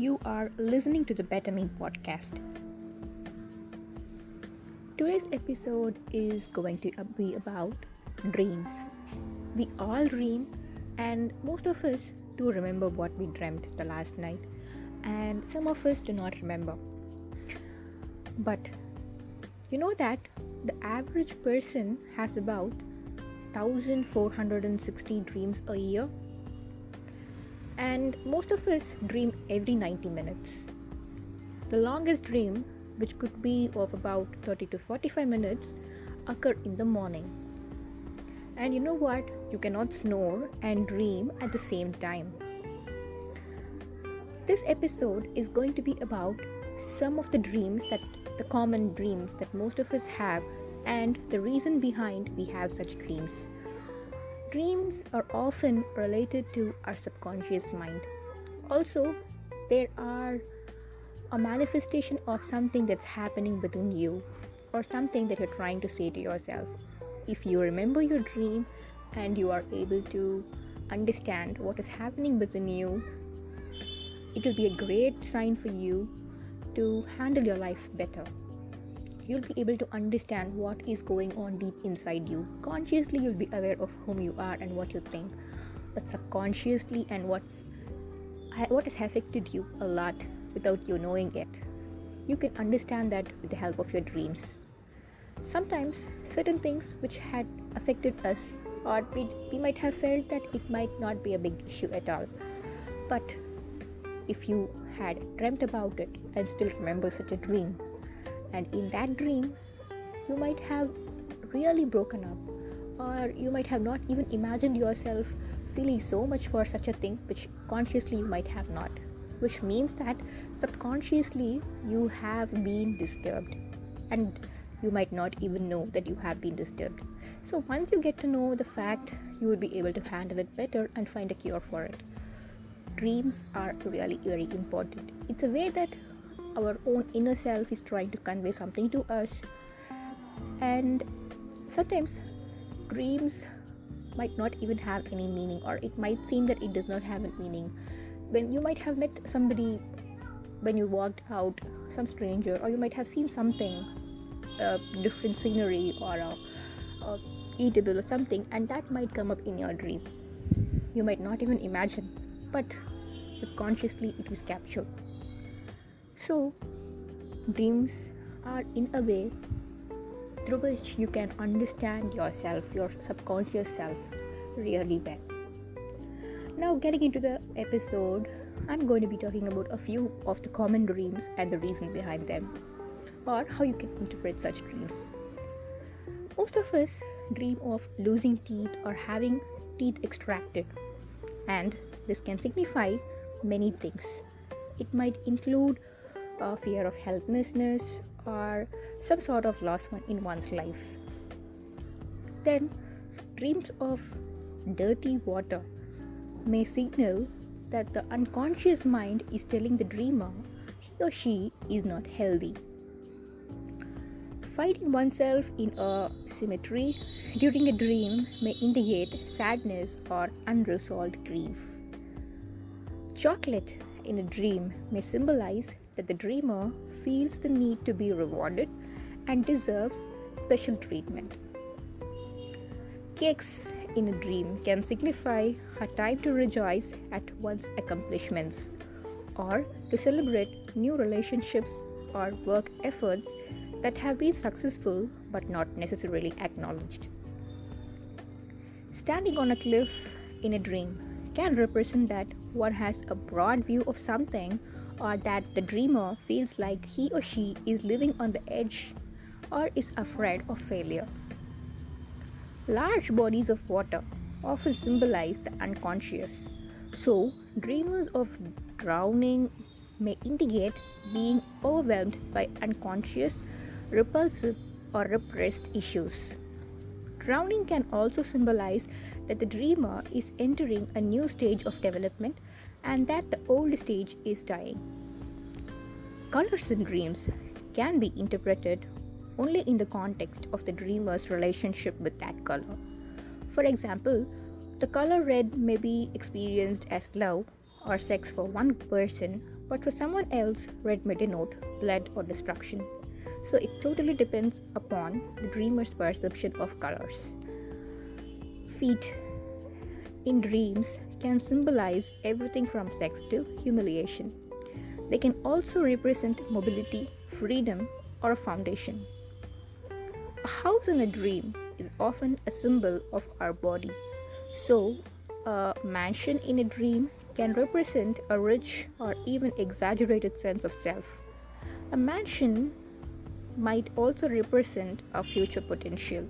You are listening to the Better Me podcast. Today's episode is going to be about dreams. We all dream, and most of us do remember what we dreamt the last night, and some of us do not remember. But you know that the average person has about 1460 dreams a year, and most of us dream every 90 minutes. The longest dream, which could be of about 30 to 45 minutes, occur in the morning. And you know what? You cannot snore and dream at the same time. This episode is going to be about some of the common dreams that most of us have, and the reason behind we have such dreams. Dreams are often related to our subconscious mind. Also, there are a manifestation of something that's happening within you or something that you're trying to say to yourself. If you remember your dream and you are able to understand what is happening within you, it will be a great sign for you to handle your life better. You'll be able to understand what is going on deep inside you. Consciously, you'll be aware of whom you are and what you think, but subconsciously and what has affected you a lot without you knowing it. You can understand that with the help of your dreams. Sometimes certain things which had affected us, or we might have felt that it might not be a big issue at all, but if you had dreamt about it and still remember such a dream, and in that dream you might have really broken up, or you might have not even imagined yourself feeling so much for such a thing, which consciously you might have not, which means that subconsciously you have been disturbed, and you might not even know that you have been disturbed. So once you get to know the fact, you will be able to handle it better and find a cure for it. Dreams are really very important. It's a way that our own inner self is trying to convey something to us, and sometimes dreams might not even have any meaning, or it might seem that it does not have a meaning. When you might have met somebody when you walked out, some stranger, or you might have seen something, a different scenery or a eatable or something, and that might come up in your dream. You might not even imagine, but subconsciously it was captured. So, dreams are in a way through which you can understand yourself, your subconscious self, really well. Now, getting into the episode, I'm going to be talking about a few of the common dreams and the reason behind them, or how you can interpret such dreams. Most of us dream of losing teeth or having teeth extracted, and this can signify many things. It might include a fear of helplessness or some sort of loss in one's life. Then, dreams of dirty water may signal that the unconscious mind is telling the dreamer he or she is not healthy. Finding oneself in a cemetery during a dream may indicate sadness or unresolved grief. Chocolate in a dream may symbolize that the dreamer feels the need to be rewarded and deserves special treatment. Cakes in a dream can signify a time to rejoice at one's accomplishments, or to celebrate new relationships or work efforts that have been successful but not necessarily acknowledged. Standing on a cliff in a dream can represent that one has a broad view of something, or that the dreamer feels like he or she is living on the edge or is afraid of failure. Large bodies of water often symbolize the unconscious, so dreamers of drowning may indicate being overwhelmed by unconscious, repulsive, or repressed issues. Drowning can also symbolize that the dreamer is entering a new stage of development and that the old stage is dying. Colors in dreams can be interpreted only in the context of the dreamer's relationship with that color. For example, the color red may be experienced as love, or sex for one person, but for someone else, red may denote blood or destruction. So it totally depends upon the dreamer's perception of colors. Feet in dreams can symbolize everything from sex to humiliation. They can also represent mobility, freedom, or a foundation. A house in a dream is often a symbol of our body. So, a mansion in a dream can represent a rich or even exaggerated sense of self. A mansion might also represent our future potential.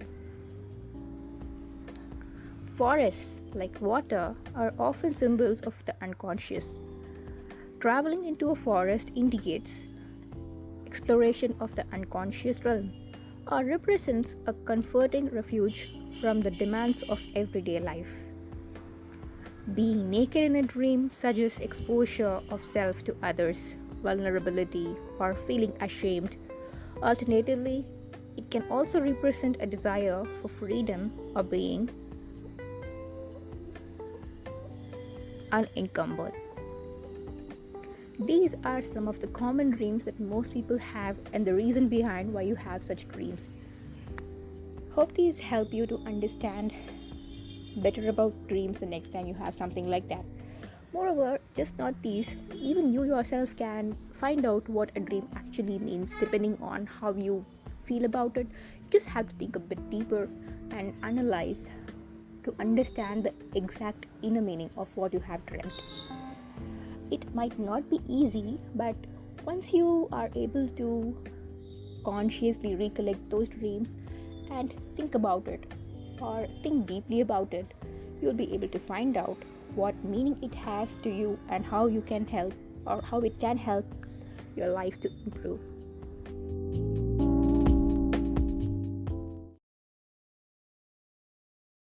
Forests, like water, are often symbols of the unconscious. Traveling into a forest indicates exploration of the unconscious realm or represents a comforting refuge from the demands of everyday life. Being naked in a dream suggests exposure of self to others, vulnerability, or feeling ashamed. Alternatively, it can also represent a desire for freedom or being unencumbered. These are some of the common dreams that most people have and the reason behind why you have such dreams. Hope these help you to understand better about dreams the next time you have something like that. Moreover, just not these, even you yourself can find out what a dream actually means depending on how you feel about it. You just have to think a bit deeper and analyze to understand the exact inner meaning of what you have dreamt. It might not be easy, but once you are able to consciously recollect those dreams and think about it or think deeply about it, you'll be able to find out what meaning it has to you and how you can help or how it can help your life to improve.